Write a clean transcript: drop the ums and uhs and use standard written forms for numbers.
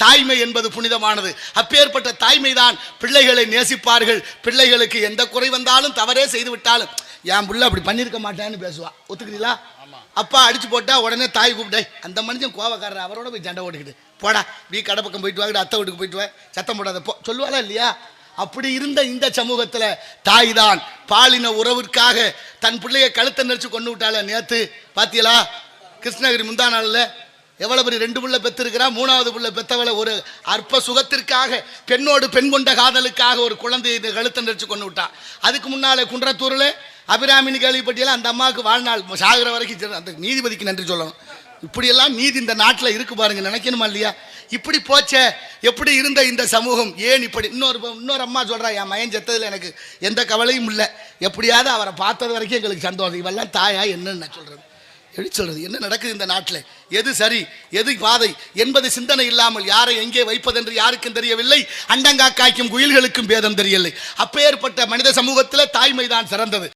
தாய்மை என்பது புனிதமானது. அப்பேற்பட்ட தாய்மை தான் பிள்ளைகளை நேசிப்பார்கள். பிள்ளைகளுக்கு எந்த குறை வந்தாலும் தவறே செய்து விட்டாலும் என் புள்ள அப்படி பண்ணியிருக்க மாட்டேன்னு பேசுவா. ஒத்துக்கிறீங்களா? அப்பா அடிச்சு போட்டா உடனே தாய் கூப்பிட்டே அந்த மனுஷன் கோவக்காரர் அவரோட போய் சண்டை ஓடிக்கிட்டு போடா வீ கடை பக்கம் போயிட்டு வாங்க அத்தை வீட்டுக்கு போயிட்டு வா சத்தம் போடாத போ சொல்லுவாளா இல்லையா? அப்படி இருந்த இந்த சமூகத்தில் தாய் தான் பாலின உறவிற்காக தன் பிள்ளைய கழுத்தை நெரிச்சு கொண்டு விட்டாள. நேற்று பாத்தியலா கிருஷ்ணகிரி முந்தா நாளில் எவ்வளவு பெரிய 2 பிள்ளை பெற்றிருக்கிறா. 3வது பிள்ளை பெத்தவளை ஒரு அற்ப சுகத்திற்காக பெண்ணோடு பெண் கொண்ட காதலுக்காக ஒரு குழந்தையை கழுத்தை நெரிச்சு கொண்டு விட்டா. அதுக்கு முன்னாலே குன்றத்தூரில் அபிராமின்னு கேள்விப்பட்டியெல்லாம் அந்த அம்மாவுக்கு வாழ்நாள் சாகிற வரைக்கும் அந்த நீதிபதிக்கு நன்றி சொல்லணும். இப்படியெல்லாம் நீதி இந்த நாட்டில் இருக்கு பாருங்க, நினைக்கணுமா இல்லையா? இப்படி போச்ச எப்படி இருந்த இந்த சமூகம் ஏன் இப்படி? இன்னொரு அம்மா சொல்றா, என் மயன் செத்ததில் எனக்கு எந்த கவலையும் இல்லை, எப்படியாவது அவரை பார்த்தது வரைக்கும் எங்களுக்கு சந்தோஷம். இவெல்லாம் தாயா என்னன்னு சொல்றது? எப்படி சொல்றது? என்ன நடக்குது இந்த நாட்டில்? எது சரி எது பாதை என்பது சிந்தனை இல்லாமல் யாரை எங்கே வைப்பதென்று யாருக்கும் தெரியவில்லை. அண்டங்காக்காய்க்கும் குயில்களுக்கும் பேதம் தெரியவில்லை. அப்பேற்பட்ட மனித சமூகத்தில் தாய்மைதான் சிறந்தது.